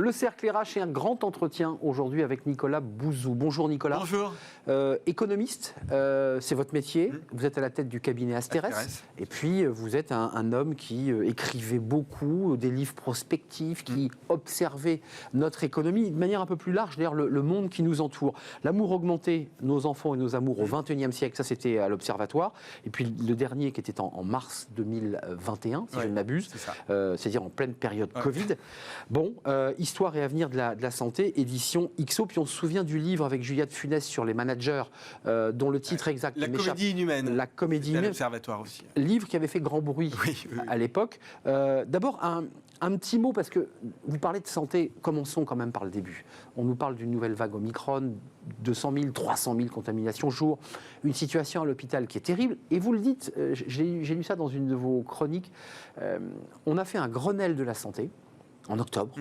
Le Cercle RH et un grand entretien aujourd'hui avec Nicolas Bouzou. Bonjour Nicolas. Bonjour. Économiste, c'est votre métier. Vous êtes à la tête du cabinet Asterès. Et puis vous êtes un homme qui écrivait beaucoup, des livres prospectifs, qui observait notre économie de manière un peu plus large, d'ailleurs le monde qui nous entoure. L'amour augmenté, nos enfants et nos amours au XXIe siècle, ça c'était à l'Observatoire. Et puis le dernier qui était en mars 2021, si je ne m'abuse, c'est-à-dire en pleine période Covid. Bon, Histoire et avenir de la santé, édition XO. Puis on se souvient du livre avec Julia de Funès sur les managers, dont le titre exact La comédie inhumaine. La comédie inhumaine. L'Observatoire aussi. Livre qui avait fait grand bruit à l'époque. D'abord, un petit mot, parce que vous parlez de santé, commençons quand même par le début. On nous parle d'une nouvelle vague Omicron, 200 000, 300 000 contaminations jour, une situation à l'hôpital qui est terrible. Et vous le dites, j'ai lu ça dans une de vos chroniques, on a fait un Grenelle de la santé en octobre.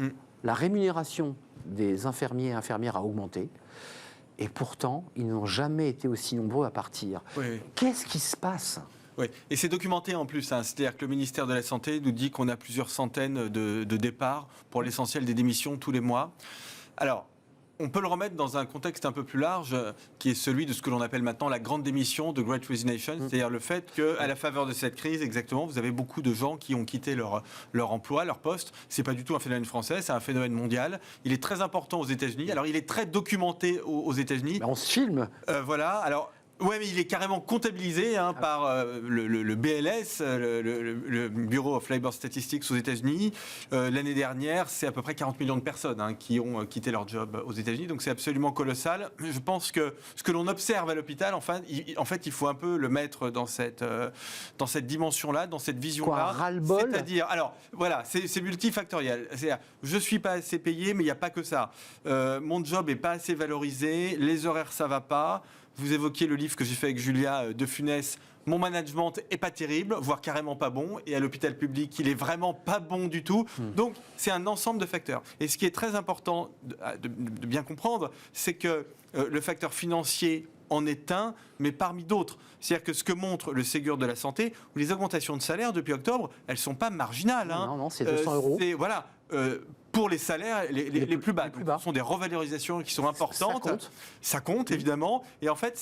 La rémunération des infirmiers et infirmières a augmenté. Et pourtant, ils n'ont jamais été aussi nombreux à partir. Qu'est-ce qui se passe ? Oui, et c'est documenté en plus. C'est-à-dire que le ministère de la Santé nous dit qu'on a plusieurs centaines de départs pour l'essentiel des démissions tous les mois. Alors, on peut le remettre dans un contexte un peu plus large, qui est celui de ce que l'on appelle maintenant la grande démission, de Great Resignation, c'est-à-dire le fait qu'à la faveur de cette crise, exactement, vous avez beaucoup de gens qui ont quitté leur emploi, leur poste. C'est pas du tout un phénomène français, c'est un phénomène mondial. Il est très important aux États-Unis. Alors, il est très documenté aux États-Unis. On se filme. Voilà. Alors. Oui, mais il est carrément comptabilisé par le BLS, le Bureau of Labor Statistics aux États-Unis. L'année dernière, c'est à peu près 40 millions de personnes qui ont quitté leur job aux États-Unis, donc c'est absolument colossal. Je pense que ce que l'on observe à l'hôpital, en fait, il faut un peu le mettre dans cette dimension-là, dans cette vision-là. Ras-le-bol. C'est-à-dire, alors voilà, c'est multifactoriel. C'est-à-dire, je suis pas assez payé, mais il n'y a pas que ça. Mon job est pas assez valorisé, les horaires ça va pas. Vous évoquiez le livre que j'ai fait avec Julia de Funès. Mon management est pas terrible, voire carrément pas bon. Et à l'hôpital public, il est vraiment pas bon du tout. Donc, c'est un ensemble de facteurs. Et ce qui est très important de bien comprendre, c'est que le facteur financier en est un, mais parmi d'autres. C'est-à-dire que ce que montre le Ségur de la santé, où les augmentations de salaire depuis octobre, elles sont pas marginales. Non, c'est 200 euros. Voilà. Pour les salaires les plus bas. Ce sont des revalorisations qui sont importantes. Ça compte, évidemment. Et en fait,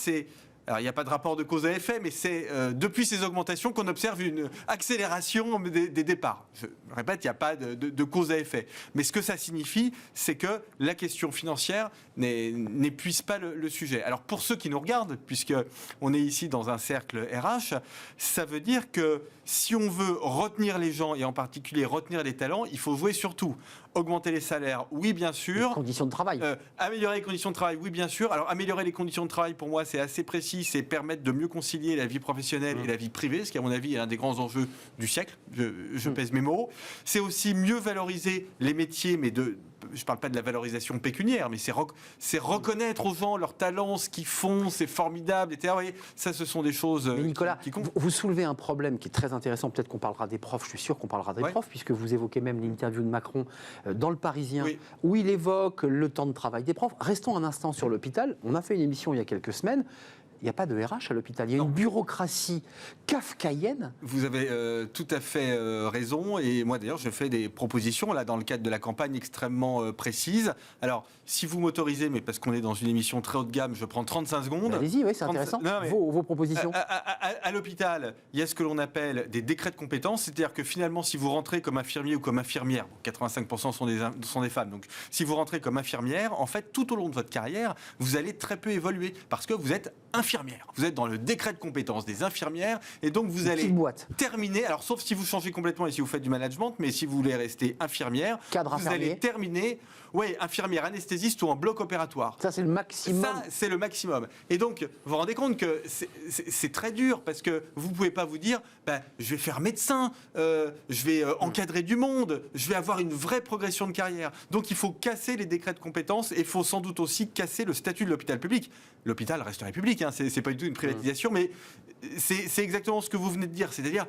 alors, il n'y a pas de rapport de cause à effet, mais c'est depuis ces augmentations qu'on observe une accélération des départs. Je répète, il n'y a pas de cause à effet. Mais ce que ça signifie, c'est que la question financière n'épuise pas le sujet. Alors, pour ceux qui nous regardent, puisqu'on est ici dans un cercle RH, ça veut dire que si on veut retenir les gens, et en particulier retenir les talents, il faut jouer sur tout. Augmenter les salaires, oui, bien sûr. Les conditions de travail. Améliorer les conditions de travail, oui, bien sûr. Alors, améliorer les conditions de travail, pour moi, c'est assez précis. C'est permettre de mieux concilier la vie professionnelle et la vie privée, ce qui, à mon avis, est un des grands enjeux du siècle. Je pèse mes mots. C'est aussi mieux valoriser les métiers, mais je ne parle pas de la valorisation pécuniaire, mais c'est reconnaître aux gens leurs talents, ce qu'ils font, c'est formidable, etc. Vous voyez, ça, ce sont des choses mais Nicolas, qui comptent. Vous soulevez un problème qui est très intéressant. Peut-être qu'on parlera des profs, je suis sûr qu'on parlera des profs, puisque vous évoquez même l'interview de Macron dans Le Parisien, où il évoque le temps de travail des profs. Restons un instant sur l'hôpital. On a fait une émission il y a quelques semaines. Il n'y a pas de RH à l'hôpital. Il y a une bureaucratie kafkaïenne. Vous avez tout à fait raison. Et moi, d'ailleurs, je fais des propositions, là, dans le cadre de la campagne extrêmement précises. Alors, si vous m'autorisez, mais parce qu'on est dans une émission très haut de gamme, je prends 35 secondes. Allez-y, oui, c'est intéressant. Vos propositions. À l'hôpital, il y a ce que l'on appelle des décrets de compétences. C'est-à-dire que finalement, si vous rentrez comme infirmier ou comme infirmière, 85% sont des femmes. Donc, si vous rentrez comme infirmière, en fait, tout au long de votre carrière, vous allez très peu évoluer parce que vous êtes infirmière. Vous êtes dans le décret de compétences des infirmières et donc vous allez terminer, alors sauf si vous changez complètement et si vous faites du management, mais si vous voulez rester infirmière, vous allez terminer infirmière anesthésiste ou en bloc opératoire. Ça, c'est le maximum. Ça, c'est le maximum. Et donc, vous vous rendez compte que c'est très dur parce que vous ne pouvez pas vous dire je vais faire médecin, je vais encadrer du monde, je vais avoir une vraie progression de carrière. Donc, il faut casser les décrets de compétences et il faut sans doute aussi casser le statut de l'hôpital public. L'hôpital resterait public, c'est pas du tout une privatisation, mais c'est exactement ce que vous venez de dire, c'est-à-dire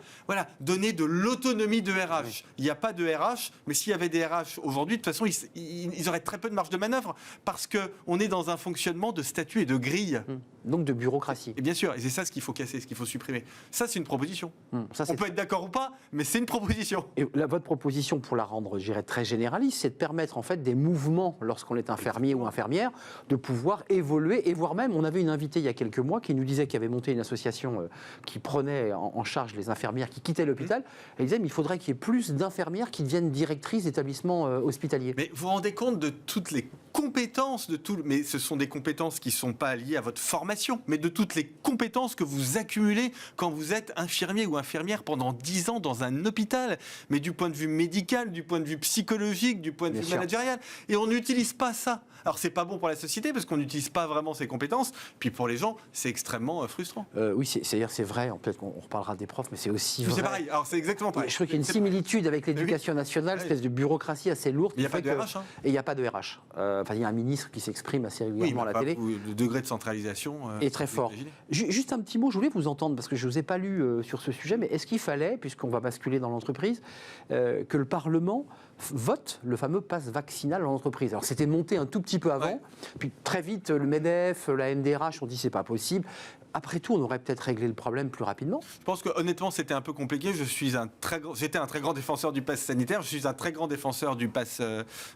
donner de l'autonomie de RH. Il n'y a pas de RH, mais s'il y avait des RH aujourd'hui, de toute façon, ils ils auraient très peu de marge de manœuvre parce qu'on est dans un fonctionnement de statut et de grille. Donc de bureaucratie. Et bien sûr, et c'est ça ce qu'il faut casser, ce qu'il faut supprimer. Ça, c'est une proposition. On peut être d'accord ou pas, mais c'est une proposition. Et votre proposition, pour la rendre, je dirais, très généraliste, c'est de permettre en fait des mouvements, lorsqu'on est infirmier ou infirmière, de pouvoir évoluer. Et voire même, on avait une invitée il y a quelques mois qui nous disait qu'il avait monté une association qui prenait en charge les infirmières qui quittaient l'hôpital. Elle disait, mais il faudrait qu'il y ait plus d'infirmières qui deviennent directrices d'établissements hospitaliers. Mais vous vous rendez compte de toutes les compétences mais ce sont des compétences qui ne sont pas liées à votre formation, mais de toutes les compétences que vous accumulez quand vous êtes infirmier ou infirmière pendant 10 ans dans un hôpital, mais du point de vue médical, du point de vue psychologique, du point de vue managérial, et on n'utilise pas ça. Alors c'est pas bon pour la société parce qu'on n'utilise pas vraiment ces compétences, puis pour les gens c'est extrêmement frustrant. Oui, c'est vrai, peut-être qu'on reparlera des profs, mais c'est aussi vrai. C'est pareil, alors c'est exactement pareil. Je trouve qu'il y a une similitude avec l'éducation nationale, espèce de bureaucratie assez lourde. Il n'y a pas de RH. Et il n'y a pas de RH. Il y a un ministre qui s'exprime assez régulièrement à la télé. Le degré de centralisation est très fort. Juste un petit mot, je voulais vous entendre, parce que je ne vous ai pas lu sur ce sujet, mais est-ce qu'il fallait, puisqu'on va basculer dans l'entreprise, que le Parlement vote le fameux pass vaccinal dans l'entreprise? Alors c'était monté un tout petit peu avant, puis très vite le MEDEF, la MDRH ont dit c'est pas possible. Après tout, on aurait peut-être réglé le problème plus rapidement. Je pense que honnêtement, c'était un peu compliqué. J'étais un très grand défenseur du pass sanitaire. Je suis un très grand défenseur du pass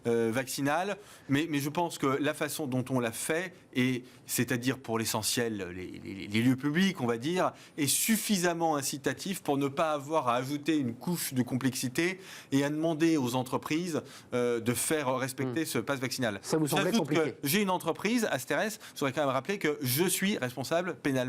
vaccinal. Mais je pense que la façon dont on l'a fait, et c'est-à-dire pour l'essentiel les lieux publics, on va dire, est suffisamment incitatif pour ne pas avoir à ajouter une couche de complexité et à demander aux entreprises de faire respecter ce pass vaccinal. Ça vous semblait compliqué? J'ai une entreprise, Asterès. Je voudrais quand même rappeler que je suis responsable pénalement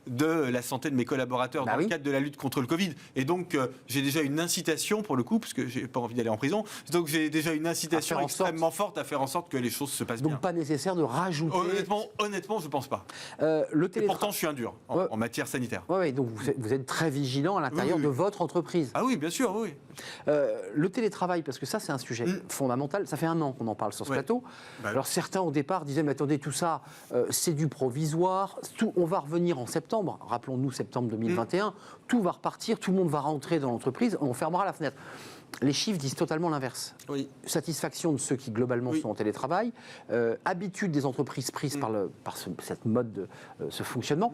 de la santé de mes collaborateurs dans le cadre de la lutte contre le Covid. Et donc, j'ai déjà une incitation, pour le coup, parce que j'ai pas envie d'aller en prison, donc j'ai déjà une incitation extrêmement forte à faire en sorte que les choses se passent bien. Donc, pas nécessaire de rajouter... Honnêtement, je pense pas. Et pourtant, je suis un dur en matière sanitaire. Oui, donc vous êtes très vigilant à l'intérieur de votre entreprise. Ah oui, bien sûr, oui. Le télétravail, parce que ça, c'est un sujet fondamental. Ça fait 1 an qu'on en parle sur ce plateau. Alors, certains, au départ, disaient, mais attendez, tout ça, c'est du provisoire. On va revenir en septembre, rappelons-nous septembre 2021, tout va repartir, tout le monde va rentrer dans l'entreprise, on fermera la fenêtre. Les chiffres disent totalement l'inverse. Satisfaction de ceux qui globalement sont en télétravail, habitude des entreprises prises par cette mode, ce fonctionnement.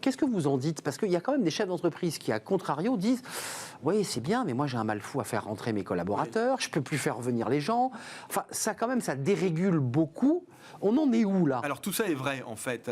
Qu'est-ce que vous en dites? Parce qu'il y a quand même des chefs d'entreprise qui, à contrario, disent « Oui, c'est bien, mais moi j'ai un mal fou à faire rentrer mes collaborateurs, je ne peux plus faire revenir les gens. » Enfin, ça quand même, ça dérégule beaucoup. On en est où, là? Alors, tout ça est vrai, en fait.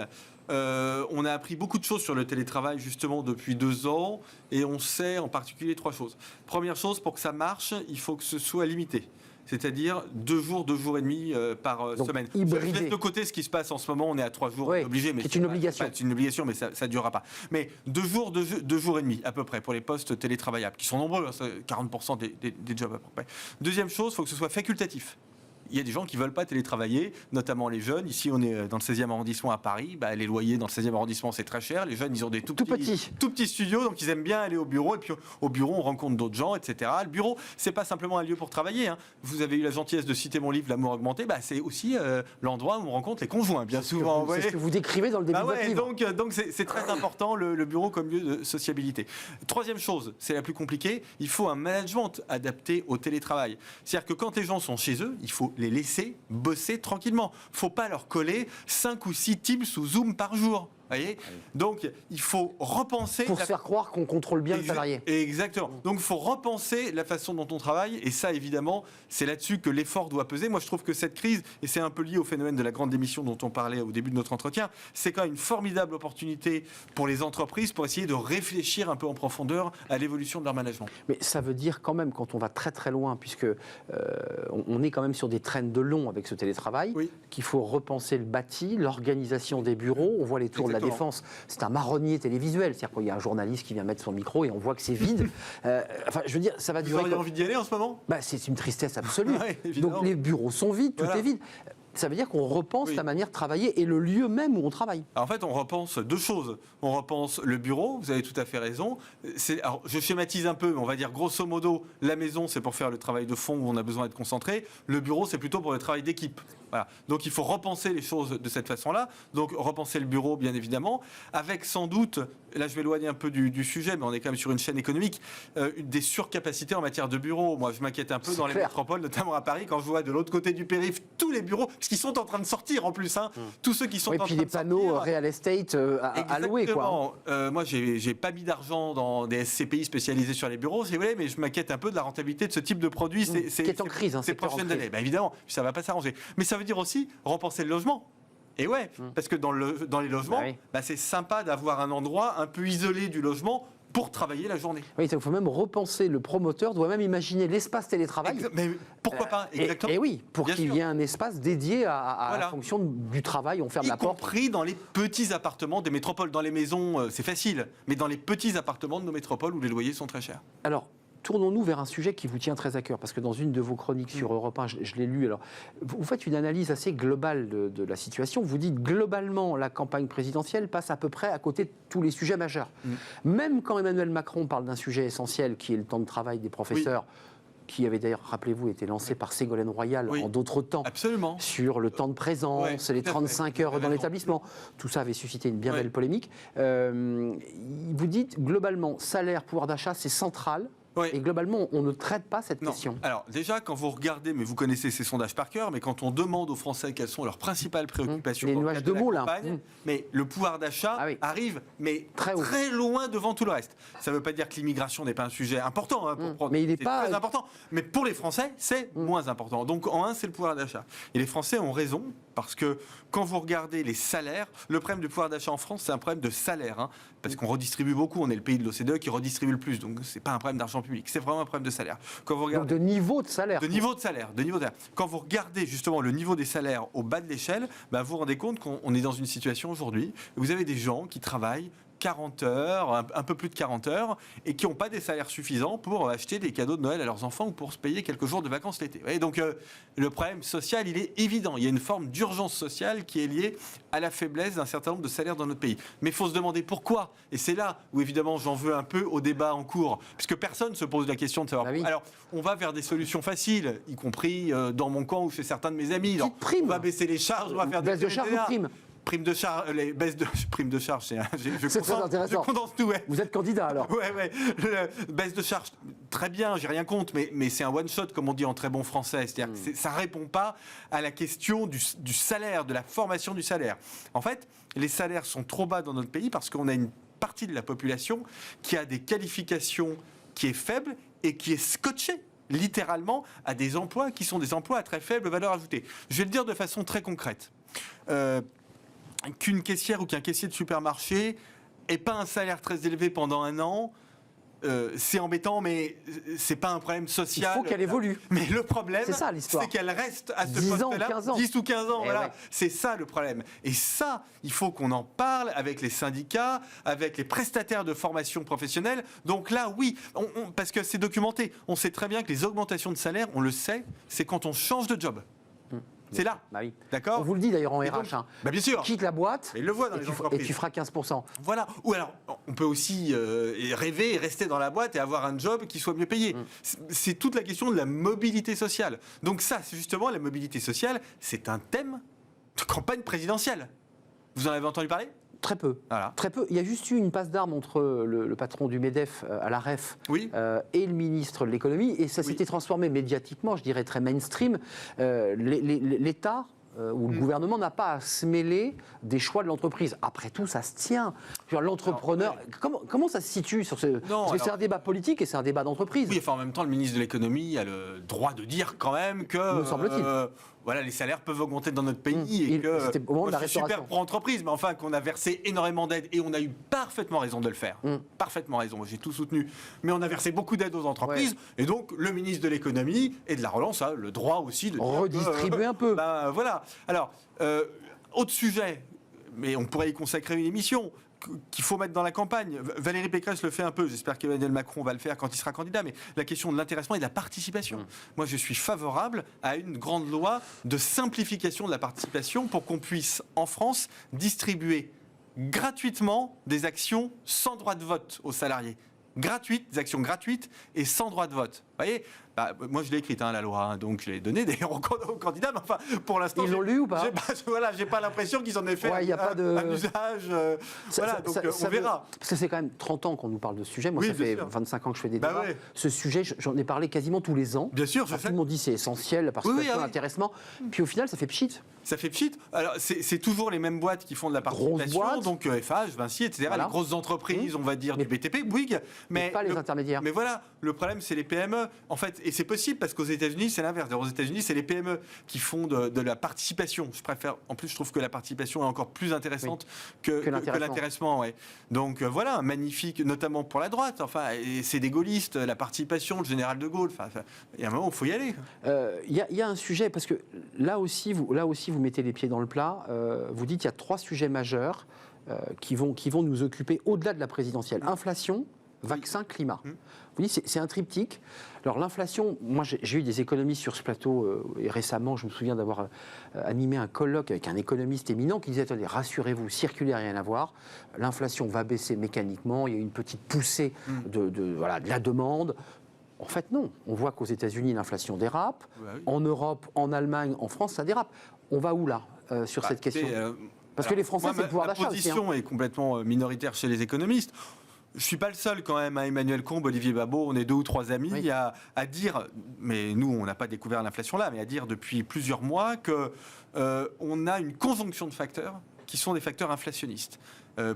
On a appris beaucoup de choses sur le télétravail, justement, depuis 2 ans, et on sait en particulier 3 choses. Première chose, pour que ça marche, il faut que ce soit limité. C'est-à-dire 2 jours, 2 jours et demi par semaine. Je laisse de côté ce qui se passe en ce moment, on est à 3 jours obligés. C'est une obligation. C'est une obligation, mais ça ne durera pas. Mais 2 jours, 2 jours et demi à peu près pour les postes télétravaillables, qui sont nombreux, 40% des jobs à peu près. Deuxième chose, il faut que ce soit facultatif. Il y a des gens qui ne veulent pas télétravailler, notamment les jeunes. Ici, on est dans le 16e arrondissement à Paris. Les loyers dans le 16e arrondissement, c'est très cher. Les jeunes, ils ont des tout petits studios, donc ils aiment bien aller au bureau. Et puis au bureau, on rencontre d'autres gens, etc. Le bureau, c'est pas simplement un lieu pour travailler. Vous avez eu la gentillesse de citer mon livre, L'amour augmenté. C'est aussi l'endroit où on rencontre les conjoints, bien souvent. C'est ce que vous décrivez dans le début de votre livre. Donc c'est très important, le bureau comme lieu de sociabilité. Troisième chose, c'est la plus compliquée, il faut un management adapté au télétravail. C'est-à-dire que quand les gens sont chez eux, il faut les laisser bosser tranquillement. Il ne faut pas leur coller 5 ou 6 Teams ou Zoom par jour. Voyez, donc il faut repenser... Pour se faire croire qu'on contrôle bien le salarié. Exactement. Donc il faut repenser la façon dont on travaille, et ça évidemment, c'est là-dessus que l'effort doit peser. Moi je trouve que cette crise, et c'est un peu lié au phénomène de la grande démission dont on parlait au début de notre entretien, c'est quand même une formidable opportunité pour les entreprises pour essayer de réfléchir un peu en profondeur à l'évolution de leur management. Mais ça veut dire quand même, quand on va très très loin, puisque on est quand même sur des traînes de long avec ce télétravail, qu'il faut repenser le bâti, l'organisation des bureaux. On voit les tours de la Défense, c'est un marronnier télévisuel, c'est-à-dire qu'il y a un journaliste qui vient mettre son micro et on voit que c'est vide. Enfin, je veux dire, ça va durer. Vous auriez envie d'y aller en ce moment? C'est une tristesse absolue. Donc les bureaux sont vides, tout est vide. Ça veut dire qu'on repense la manière de travailler et le lieu même où on travaille. Alors en fait, on repense 2 choses. On repense le bureau, vous avez tout à fait raison. Alors, je schématise un peu, mais on va dire grosso modo, la maison, c'est pour faire le travail de fond où on a besoin d'être concentré. Le bureau, c'est plutôt pour le travail d'équipe. Voilà. Donc il faut repenser les choses de cette façon-là. Donc repenser le bureau, bien évidemment, avec sans doute, là je vais éloigner un peu du sujet, mais on est quand même sur une chaîne économique, des surcapacités en matière de bureaux. Moi je m'inquiète un peu dans les métropoles, notamment à Paris, quand je vois de l'autre côté du périph' tous les bureaux, parce qu'ils sont en train de sortir en plus, hein, tous ceux qui sont en train de sortir. Et puis les panneaux real estate à louer, quoi. Moi j'ai pas mis d'argent dans des SCPI spécialisés sur les bureaux, si vous voulez, mais je m'inquiète un peu de la rentabilité de ce type de produit. Qui est en crise, ces prochaines années. Évidemment, ça va pas s'arranger. Mais ça veut dire aussi repenser le logement. Et ouais, parce que dans les logements, c'est sympa d'avoir un endroit un peu isolé du logement pour travailler la journée. Oui, il faut même repenser, le promoteur doit même imaginer l'espace télétravail. Mais pourquoi pas, exactement. Et oui, pour qu'il y ait un espace dédié à la fonction du travail, on ferme la porte. Y compris dans les petits appartements des métropoles. Dans les maisons, c'est facile, mais dans les petits appartements de nos métropoles où les loyers sont très chers. Alors, tournons-nous vers un sujet qui vous tient très à cœur, parce que dans une de vos chroniques sur Europe 1, je l'ai lu, alors, vous faites une analyse assez globale de la situation. Vous dites globalement, la campagne présidentielle passe à peu près à côté de tous les sujets majeurs. Même quand Emmanuel Macron parle d'un sujet essentiel, qui est le temps de travail des professeurs, qui avait d'ailleurs, rappelez-vous, été lancé par Ségolène Royal en d'autres temps. Absolument. Sur le temps de présence, les 35 heures dans l'établissement. Tout ça avait suscité une bien belle polémique. Vous dites, globalement, salaire, pouvoir d'achat, c'est central. Et globalement, on ne traite pas cette question. Alors déjà, quand vous regardez, mais vous connaissez ces sondages par cœur, mais quand on demande aux Français quelles sont leurs principales préoccupations, les nuages de mots là, mais le pouvoir d'achat arrive, mais très loin devant tout le reste. Ça ne veut pas dire que l'immigration n'est pas un sujet important, mais il n'est pas très important. Mais pour les Français, c'est moins important. Donc en un, c'est le pouvoir d'achat. Et les Français ont raison, parce que quand vous regardez les salaires, le problème du pouvoir d'achat en France, c'est un problème de salaire, parce qu'on redistribue beaucoup. On est le pays de l'OCDE qui redistribue le plus, donc c'est pas un problème d'argent public, c'est vraiment un problème de salaire. Quand vous regardez, donc de niveau de salaire. De niveau de salaire. Quand vous regardez justement le niveau des salaires au bas de l'échelle, vous vous rendez compte qu'on est dans une situation aujourd'hui où vous avez des gens qui travaillent 40 heures, un peu plus de 40 heures, et qui n'ont pas des salaires suffisants pour acheter des cadeaux de Noël à leurs enfants ou pour se payer quelques jours de vacances l'été. Et donc le problème social, il est évident. Il y a une forme d'urgence sociale qui est liée à la faiblesse d'un certain nombre de salaires dans notre pays. Mais il faut se demander pourquoi. Et c'est là où évidemment j'en veux un peu au débat en cours, puisque personne ne se pose la question de savoir. Alors on va vers des solutions faciles, y compris dans mon camp ou chez certains de mes amis. Alors, on va baisser les charges, on va faire des baisses de charges ou primes. Prime de charge, les baisses de prime de charge, c'est très intéressant. Je condense tout, Vous êtes candidat alors. Baisse de charge, très bien, j'ai rien contre, mais c'est un one shot comme on dit en très bon français, c'est-à-dire que ça répond pas à la question du salaire, de la formation du salaire. En fait, les salaires sont trop bas dans notre pays parce qu'on a une partie de la population qui a des qualifications qui est faible et qui est scotchée littéralement à des emplois qui sont des emplois à très faible valeur ajoutée. Je vais le dire de façon très concrète. Qu'une caissière ou qu'un caissier de supermarché n'ait pas un salaire très élevé pendant un an, c'est embêtant, mais c'est pas un problème social. Il faut qu'elle évolue. Mais le problème, c'est qu'elle reste à ce poste-là 10 ou 15 ans. Voilà. C'est ça le problème. Et ça, il faut qu'on en parle avec les syndicats, avec les prestataires de formation professionnelle. Donc là, oui, parce que c'est documenté. On sait très bien que les augmentations de salaire, on le sait, c'est quand on change de job. C'est là. D'accord. On vous le dit d'ailleurs en RH. Bien sûr. Quitte la boîte. Mais il le voit dans les entreprises. Et tu feras 15%. Voilà. Ou alors, on peut aussi rêver et rester dans la boîte et avoir un job qui soit mieux payé. C'est toute la question de la mobilité sociale. Donc ça, c'est justement la mobilité sociale, c'est un thème de campagne présidentielle. Vous en avez entendu parler ? Très peu. Voilà. Très peu. Il y a juste eu une passe d'armes entre le patron du MEDEF à la REF et le ministre de l'économie, et ça s'était transformé médiatiquement, je dirais très mainstream. L'État où le gouvernement n'a pas à se mêler des choix de l'entreprise. Après tout, ça se tient. L'entrepreneur, comment ça se situe sur ce... Parce que c'est un débat politique et c'est un débat d'entreprise. Oui, enfin, en même temps, le ministre de l'économie a le droit de dire quand même que... Me semble-t-il. Voilà, les salaires peuvent augmenter dans notre pays et que c'est super pour l'entreprise, mais enfin qu'on a versé énormément d'aides et on a eu parfaitement raison de le faire. Parfaitement raison, moi j'ai tout soutenu. Mais on a versé beaucoup d'aides aux entreprises et donc le ministre de l'économie et de la relance a le droit aussi de redistribuer un peu. Voilà. Alors, autre sujet, mais on pourrait y consacrer une émission qu'il faut mettre dans la campagne. Valérie Pécresse le fait un peu, j'espère qu'Emmanuel Macron va le faire quand il sera candidat, mais la question de l'intéressement et de la participation. Moi, je suis favorable à une grande loi de simplification de la participation pour qu'on puisse, en France, distribuer gratuitement des actions sans droit de vote aux salariés. Des actions gratuites et sans droit de vote. voyez, moi je l'ai écrite, la loi, donc je l'ai donnée d'ailleurs aux candidats, mais enfin, pour l'instant... Ils l'ont lu ou pas? J'ai pas l'impression qu'ils en aient fait un usage. Donc on verra. Parce que c'est quand même 30 ans qu'on nous parle de ce sujet. Moi, ça fait 25 ans que je fais des débats. Ouais. Ce sujet, j'en ai parlé quasiment tous les ans. Bien sûr, tout le monde dit c'est essentiel, la participation, l'intéressement. Puis au final, ça fait pchit. Ça fait pchit. Alors, c'est toujours les mêmes boîtes qui font de la participation, donc FH, Vinci, etc. Voilà. Les grosses entreprises, on va dire, du BTP, Bouygues. Mais pas les intermédiaires. Mais voilà, le problème, c'est les PME. En fait, et c'est possible parce qu'aux États-Unis, c'est l'inverse. Aux États-Unis, c'est les PME qui font de la participation. En plus, je trouve que la participation est encore plus intéressante que l'intéressement. Ouais. Donc voilà, magnifique, notamment pour la droite. Enfin, c'est des gaullistes, la participation, le général de Gaulle. Il y a un moment où il faut y aller. Il y a un sujet, parce que là aussi, vous mettez les pieds dans le plat. Vous dites qu'il y a 3 sujets majeurs qui vont nous occuper au-delà de la présidentielle. Inflation, vaccin, climat. Vous dites c'est un triptyque. Alors l'inflation, moi j'ai eu des économistes sur ce plateau et récemment, je me souviens d'avoir animé un colloque avec un économiste éminent qui disait attendez, rassurez-vous, circulaire, rien à voir. L'inflation va baisser mécaniquement. Il y a une petite poussée de la demande. En fait, non. On voit qu'aux États-Unis, l'inflation dérape. En Europe, en Allemagne, en France, ça dérape. On va où là sur cette question Parce que les Français, c'est le pouvoir d'achat. La position est complètement minoritaire chez les économistes. Je ne suis pas le seul quand même, Emmanuel Combe, Olivier Babot, on est 2 ou 3 amis à dire, mais nous on n'a pas découvert l'inflation là, mais à dire depuis plusieurs mois qu'on a une conjonction de facteurs qui sont des facteurs inflationnistes.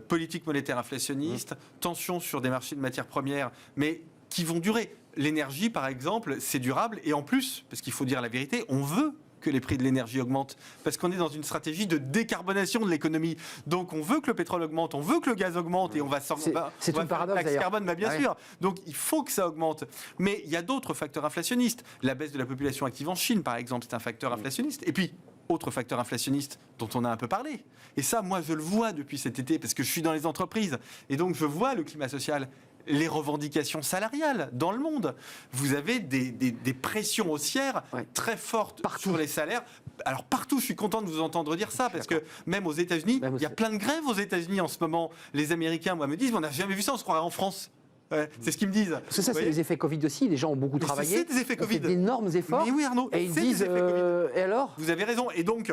Politique monétaire inflationniste, tension sur des marchés de matières premières, mais qui vont durer. L'énergie par exemple, c'est durable et en plus, parce qu'il faut dire la vérité, on veut que les prix de l'énergie augmentent, parce qu'on est dans une stratégie de décarbonation de l'économie. Donc on veut que le pétrole augmente, on veut que le gaz augmente et on va sortir. C'est un paradoxe d'ailleurs. Carbone, bien sûr. Donc il faut que ça augmente. Mais il y a d'autres facteurs inflationnistes. La baisse de la population active en Chine, par exemple, c'est un facteur inflationniste. Et puis autre facteur inflationniste dont on a un peu parlé. Et ça, moi, je le vois depuis cet été parce que je suis dans les entreprises et donc je vois le climat social. Les revendications salariales dans le monde. Vous avez des pressions haussières très fortes sur les salaires. Alors partout, je suis content de vous entendre dire ça, parce que même aux États-Unis, il y a plein de grèves aux États-Unis en ce moment. Les Américains, moi, me disent, on n'a jamais vu ça, on se croirait en France. C'est ce qu'ils me disent. Parce que ça, c'est les effets Covid aussi. Les gens ont beaucoup travaillé. C'est des effets Covid. Fait d'énormes efforts. Mais oui, Arnaud. Et ils disent. Et alors ? Vous avez raison. Et donc,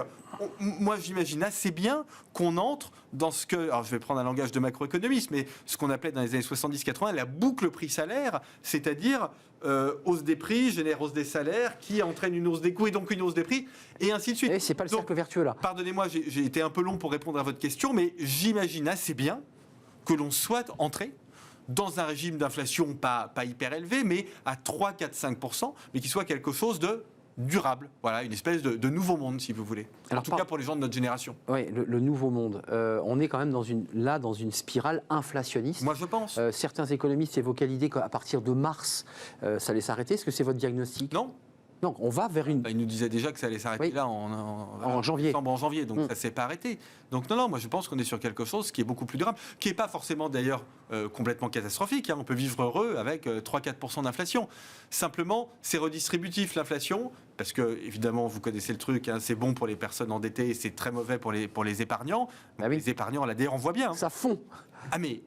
moi, j'imagine assez bien qu'on entre dans ce que. Alors, je vais prendre un langage de macroéconomiste, mais ce qu'on appelait dans les années 70-80 la boucle prix-salaire, c'est-à-dire hausse des prix génère hausse des salaires, qui entraîne une hausse des coûts et donc une hausse des prix, et ainsi de suite. Et c'est pas le cercle vertueux là. Pardonnez-moi, j'ai été un peu long pour répondre à votre question, mais j'imagine assez bien que l'on souhaite entrer dans un régime d'inflation pas hyper élevé, mais à 3, 4, 5%, mais qui soit quelque chose de durable. Voilà, une espèce de nouveau monde, si vous voulez. Alors, en tout cas pour les gens de notre génération. Oui, le nouveau monde. On est quand même dans une spirale inflationniste. Moi, je pense. Certains économistes évoquaient l'idée qu'à partir de mars, ça allait s'arrêter. Est-ce que c'est votre diagnostic ? Non. Non, on va vers une... Il nous disait déjà que ça allait s'arrêter là en janvier. En janvier, donc ça ne s'est pas arrêté. Donc non, moi je pense qu'on est sur quelque chose qui est beaucoup plus durable, qui n'est pas forcément d'ailleurs complètement catastrophique. On peut vivre heureux avec 3-4% d'inflation. Simplement, c'est redistributif l'inflation, parce que évidemment, vous connaissez le truc, c'est bon pour les personnes endettées et c'est très mauvais pour les épargnants. Les épargnants, l'ADR, on voit bien. Ça fond. Ah mais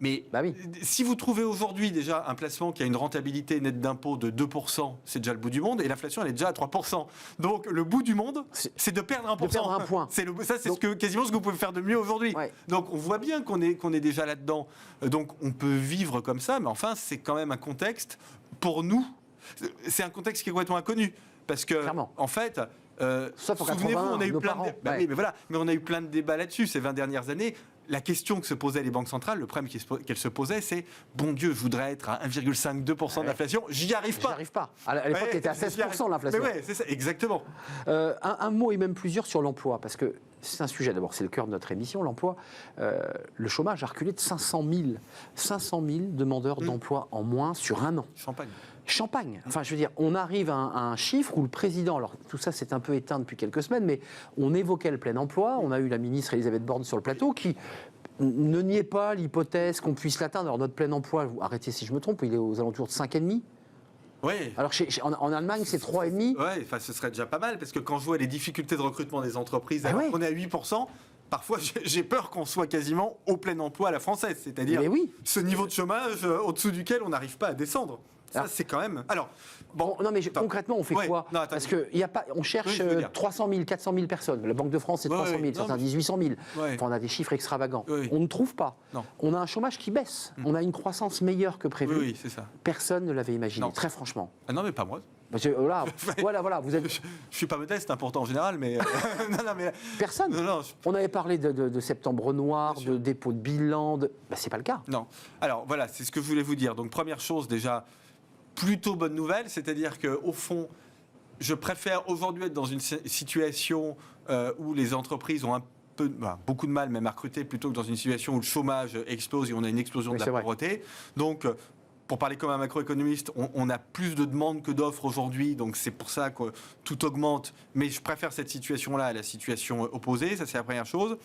si vous trouvez aujourd'hui déjà un placement qui a une rentabilité nette d'impôt de 2%, c'est déjà le bout du monde, et l'inflation elle est déjà à 3%. Donc le bout du monde, c'est de perdre 1%. De perdre un point. Quasiment ce que vous pouvez faire de mieux aujourd'hui. Ouais. Donc on voit bien qu'on est déjà là-dedans. Donc on peut vivre comme ça, mais enfin c'est quand même un contexte, pour nous, c'est un contexte qui est complètement inconnu. Parce que, en fait... souvenez-vous, on a eu plein mais on a eu plein de débats là-dessus ces 20 dernières années. La question que se posaient les banques centrales, le problème qu'elles se posaient, c'est bon Dieu, je voudrais être à 1,5-2% d'inflation, j'y arrive pas. J'y arrive pas. À l'époque, il était à 16% l'inflation. Mais c'est ça, exactement. Un mot et même plusieurs sur l'emploi, parce que c'est un sujet, d'abord, c'est le cœur de notre émission, l'emploi. Le chômage a reculé de 500 000 demandeurs d'emploi en moins sur un an. Champagne. Enfin, je veux dire, on arrive à un chiffre où le président, alors tout ça c'est un peu éteint depuis quelques semaines, mais on évoquait le plein emploi. On a eu la ministre Elisabeth Borne sur le plateau qui ne niait pas l'hypothèse qu'on puisse l'atteindre. Alors notre plein emploi, arrêtez si je me trompe, il est aux alentours de 5,5. Oui. Alors en Allemagne, c'est 3,5. Oui, ce serait déjà pas mal, parce que quand je vois les difficultés de recrutement des entreprises, alors qu'on est à 8%, parfois j'ai peur qu'on soit quasiment au plein emploi à la française, c'est-à-dire ce niveau de chômage au-dessous duquel on n'arrive pas à descendre. Ça, c'est quand même. Alors, bon. Non, mais concrètement, on fait quoi? Non, parce que on cherche 300 000, 400 000 personnes. La Banque de France, c'est 300 000. Certains disent 800 000. Enfin, on a des chiffres extravagants. On ne trouve pas. Non. On a un chômage qui baisse. On a une croissance meilleure que prévu. Oui, c'est ça. Personne ne l'avait imaginé, très franchement. Ah non, mais pas moi. Voilà, vous êtes... Je suis pas modeste, pourtant en général, mais... mais... Personne. On avait parlé de septembre noir, de dépôt de bilan, c'est pas le cas. Non. Alors voilà, c'est ce que je voulais vous dire. Donc première chose déjà, plutôt bonne nouvelle, c'est-à-dire qu'au fond, je préfère aujourd'hui être dans une situation où les entreprises ont beaucoup de mal même à recruter, plutôt que dans une situation où le chômage explose et on a une explosion de la pauvreté. Donc pour parler comme un macroéconomiste, on a plus de demandes que d'offres aujourd'hui, donc c'est pour ça que tout augmente. Mais je préfère cette situation-là à la situation opposée, ça c'est la première chose.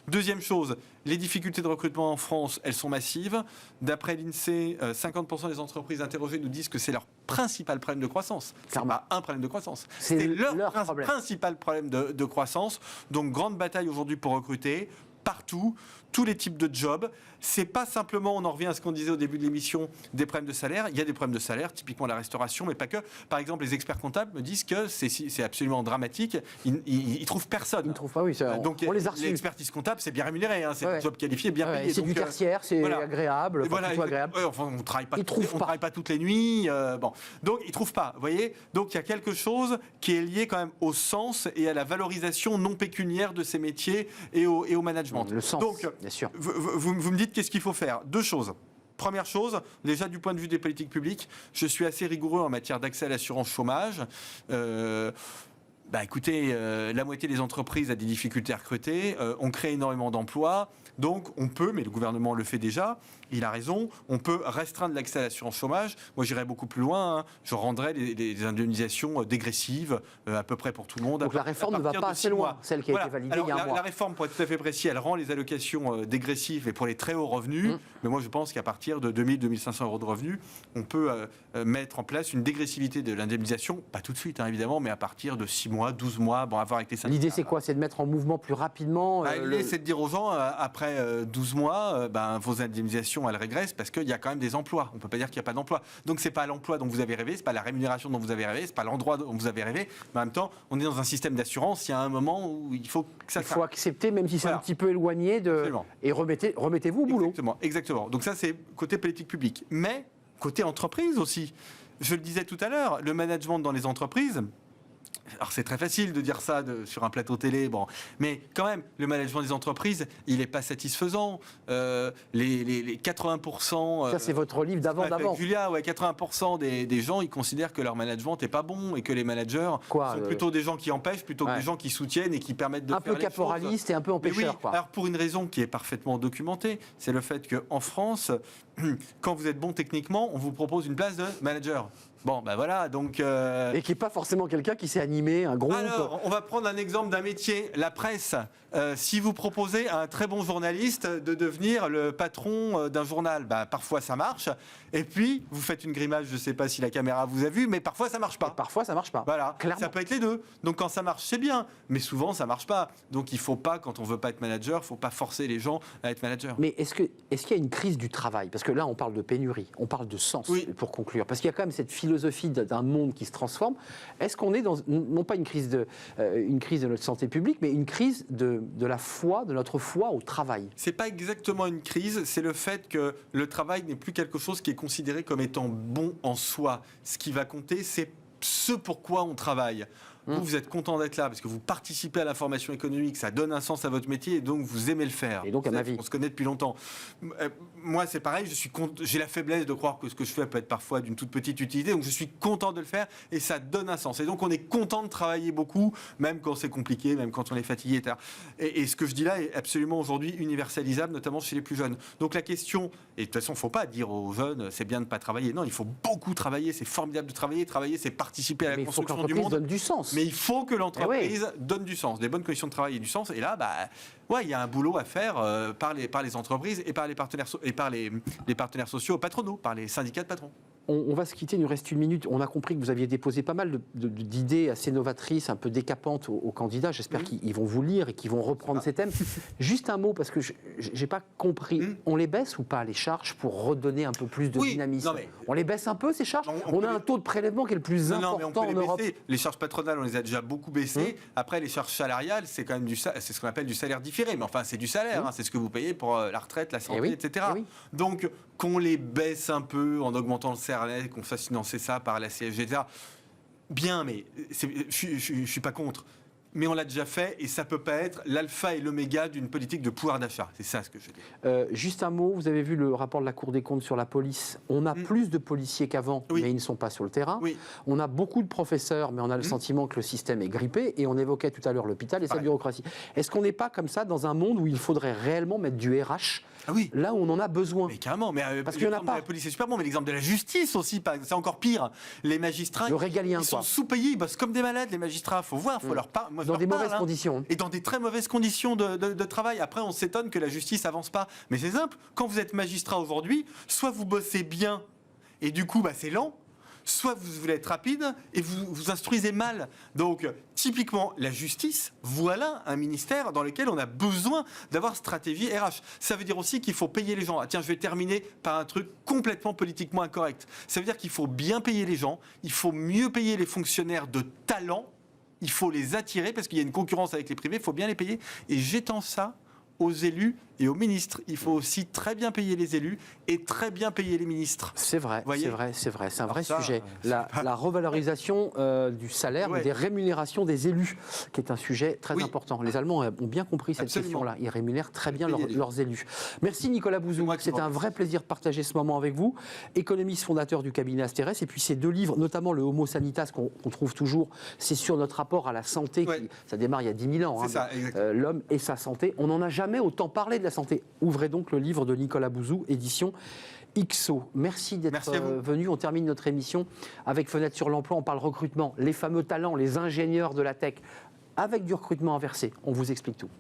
Deuxième chose, les difficultés de recrutement en France, elles sont massives. D'après l'INSEE, 50% des entreprises interrogées nous disent que c'est leur principal problème de croissance. C'est pas un problème de croissance, c'est leur principal problème de croissance. Donc grande bataille aujourd'hui pour recruter. Partout, tous les types de jobs. C'est pas simplement, on en revient à ce qu'on disait au début de l'émission, des problèmes de salaire. Il y a des problèmes de salaire, typiquement la restauration, mais pas que. Par exemple, les experts comptables me disent que c'est absolument dramatique. Ils trouvent personne. Ils ne trouvent pas, oui. Donc, on les a reçus. L'expertise comptable, c'est bien rémunéré. C'est un job qualifié, bien payé. C'est du tertiaire, c'est agréable. Plutôt agréable. Enfin, on ne travaille pas toutes les nuits. Donc, ils ne trouvent pas. Vous voyez. Donc, il y a quelque chose qui est lié quand même au sens et à la valorisation non pécuniaire de ces métiers et au management. Le sens, donc, bien sûr. Vous me dites qu'est-ce qu'il faut faire? Deux choses. Première chose, déjà du point de vue des politiques publiques, je suis assez rigoureux en matière d'accès à l'assurance chômage. Écoutez, la moitié des entreprises a des difficultés à recruter, on crée énormément d'emplois, donc on peut, mais le gouvernement le fait déjà, il a raison, on peut restreindre l'accès à l'assurance chômage. Moi, j'irais beaucoup plus loin, je rendrais les indemnisations dégressives à peu près pour tout le monde. Donc la réforme ne va pas assez loin, celle qui a été validée il y a un mois. La réforme, pour être tout à fait précis, elle rend les allocations dégressives et pour les très hauts revenus, mais moi je pense qu'à partir de 2 500 euros de revenus, on peut mettre en place une dégressivité de l'indemnisation, pas tout de suite évidemment, mais à partir de 6 mois, 12 mois, à voir avec les syndicats. L'idée c'est quoi? C'est de mettre en mouvement plus rapidement L'idée c'est de dire aux gens, après 12 mois, vos indemnisations elles régressent parce qu'il y a quand même des emplois. On ne peut pas dire qu'il n'y a pas d'emploi. Donc c'est pas l'emploi dont vous avez rêvé, c'est pas la rémunération dont vous avez rêvé, c'est pas l'endroit dont vous avez rêvé, mais en même temps, on est dans un système d'assurance, il y a un moment où il faut que ça... Il faut accepter, même si c'est un petit peu éloigné, et remettez-vous au boulot. Exactement. Donc ça c'est côté politique publique. Mais côté entreprise aussi. Je le disais tout à l'heure, le management dans les entreprises... Alors c'est très facile de dire ça sur un plateau télé, mais quand même, le management des entreprises, il n'est pas satisfaisant. Les 80%... ça, c'est votre livre d'avant. Julia, 80% des gens, ils considèrent que leur management n'est pas bon et que les managers sont plutôt des gens qui empêchent plutôt que des gens qui soutiennent et qui permettent de faire les choses. Un peu caporaliste et un peu empêcheur. Alors pour une raison qui est parfaitement documentée, c'est le fait qu'en France, quand vous êtes bon techniquement, on vous propose une place de manager. Donc... Et qui n'est pas forcément quelqu'un qui s'est animé, un groupe. Alors, on va prendre un exemple d'un métier, la presse. Si vous proposez à un très bon journaliste de devenir le patron d'un journal, parfois ça marche. Et puis, vous faites une grimace, je ne sais pas si la caméra vous a vu, mais parfois ça ne marche pas. Et parfois ça ne marche pas. Voilà, clairement. Ça peut être les deux. Donc quand ça marche, c'est bien. Mais souvent, ça ne marche pas. Donc il ne faut pas, quand on ne veut pas être manager, il ne faut pas forcer les gens à être manager. Mais est-ce qu'il y a une crise du travail? Parce que là, on parle de pénurie, on parle de sens, pour conclure. Parce qu'il y a quand même cette philosophie d'un monde qui se transforme. Est-ce qu'on est dans, non pas une crise de notre santé publique, mais une crise de la foi, de notre foi au travail? C'est pas exactement une crise, c'est le fait que le travail n'est plus quelque chose qui est considéré comme étant bon en soi. Ce qui va compter, c'est ce pourquoi on travaille. Vous êtes content d'être là parce que vous participez à la formation économique, ça donne un sens à votre métier et donc vous aimez le faire. Et donc à ma vie. On se connaît depuis longtemps. Moi, c'est pareil, j'ai la faiblesse de croire que ce que je fais peut être parfois d'une toute petite utilité, donc je suis content de le faire et ça donne un sens. Et donc on est content de travailler beaucoup, même quand c'est compliqué, même quand on est fatigué, etc. Et ce que je dis là est absolument aujourd'hui universalisable, notamment chez les plus jeunes. Donc la question, et de toute façon, il ne faut pas dire aux jeunes, c'est bien de ne pas travailler. Non, il faut beaucoup travailler, c'est formidable de travailler. Travailler, c'est participer à la construction du monde. Donne du sens. Mais il faut que l'entreprise donne du sens, des bonnes conditions de travail et du sens. Et là, il y a un boulot à faire par les entreprises et par les partenaires, et par les partenaires sociaux patronaux, par les syndicats de patrons. On va se quitter, il nous reste 1 minute. On a compris que vous aviez déposé pas mal d'idées assez novatrices, un peu décapantes aux candidats. J'espère qu'ils vont vous lire et qu'ils vont reprendre ces thèmes. Juste un mot, parce que je n'ai pas compris. On les baisse ou pas, les charges, pour redonner un peu plus de dynamisme? On les baisse un peu, ces charges? On a un taux de prélèvement qui est le plus important en Europe. Les charges patronales, on les a déjà beaucoup baissées. Après, les charges salariales, c'est quand même c'est ce qu'on appelle du salaire différé. Mais enfin, c'est du salaire. C'est ce que vous payez pour la retraite, la santé, etc. Donc, qu'on les baisse un peu en augmentant le CRNS, qu'on fasse financer ça par la CSG, etc. Bien, mais je ne suis pas contre. Mais on l'a déjà fait et ça ne peut pas être l'alpha et l'oméga d'une politique de pouvoir d'achat. C'est ça ce que je dis. Juste un mot, vous avez vu le rapport de la Cour des comptes sur la police. On a plus de policiers qu'avant, mais ils ne sont pas sur le terrain. On a beaucoup de professeurs, mais on a le sentiment que le système est grippé. Et on évoquait tout à l'heure l'hôpital et sa bureaucratie. Est-ce qu'on n'est pas comme ça dans un monde où il faudrait réellement mettre du RH là où on en a besoin? Mais carrément, parce qu'il n'y en a pas. La police est super bon, mais l'exemple de la justice aussi, c'est encore pire. Les magistrats, ils sont sous-payés, ils bossent comme des malades, les magistrats. Il faut voir, il faut leur parler. Dans des mauvaises conditions. Et dans des très mauvaises conditions de travail. Après, on s'étonne que la justice avance pas. Mais c'est simple, quand vous êtes magistrat aujourd'hui, soit vous bossez bien, et du coup, c'est lent, soit vous voulez être rapide et vous instruisez mal. Donc, typiquement, la justice, voilà un ministère dans lequel on a besoin d'avoir stratégie RH. Ça veut dire aussi qu'il faut payer les gens. Ah, tiens, je vais terminer par un truc complètement politiquement incorrect. Ça veut dire qu'il faut bien payer les gens, il faut mieux payer les fonctionnaires de talent, il faut les attirer parce qu'il y a une concurrence avec les privés, il faut bien les payer. Et j'étends ça aux élus et aux ministres. Il faut aussi très bien payer les élus et très bien payer les ministres. C'est vrai, c'est vrai. C'est un vrai sujet. La revalorisation du salaire et des rémunérations des élus, qui est un sujet très important. Les Allemands ont bien compris cette question-là. Ils rémunèrent très bien leurs élus. Merci Nicolas Bouzou. C'était un vrai plaisir de partager ce moment avec vous. Économiste fondateur du cabinet Asterès. Et puis ces 2 livres, notamment le Homo Sanitas qu'on trouve toujours, c'est sur notre rapport à la santé. Ça démarre il y a 10 000 ans. L'homme et sa santé. On n'en a jamais autant parlé de la santé. Ouvrez donc le livre de Nicolas Bouzou, édition XO. Merci d'être venu. On termine notre émission avec Fenêtre sur l'emploi. On parle recrutement, les fameux talents, les ingénieurs de la tech, avec du recrutement inversé. On vous explique tout.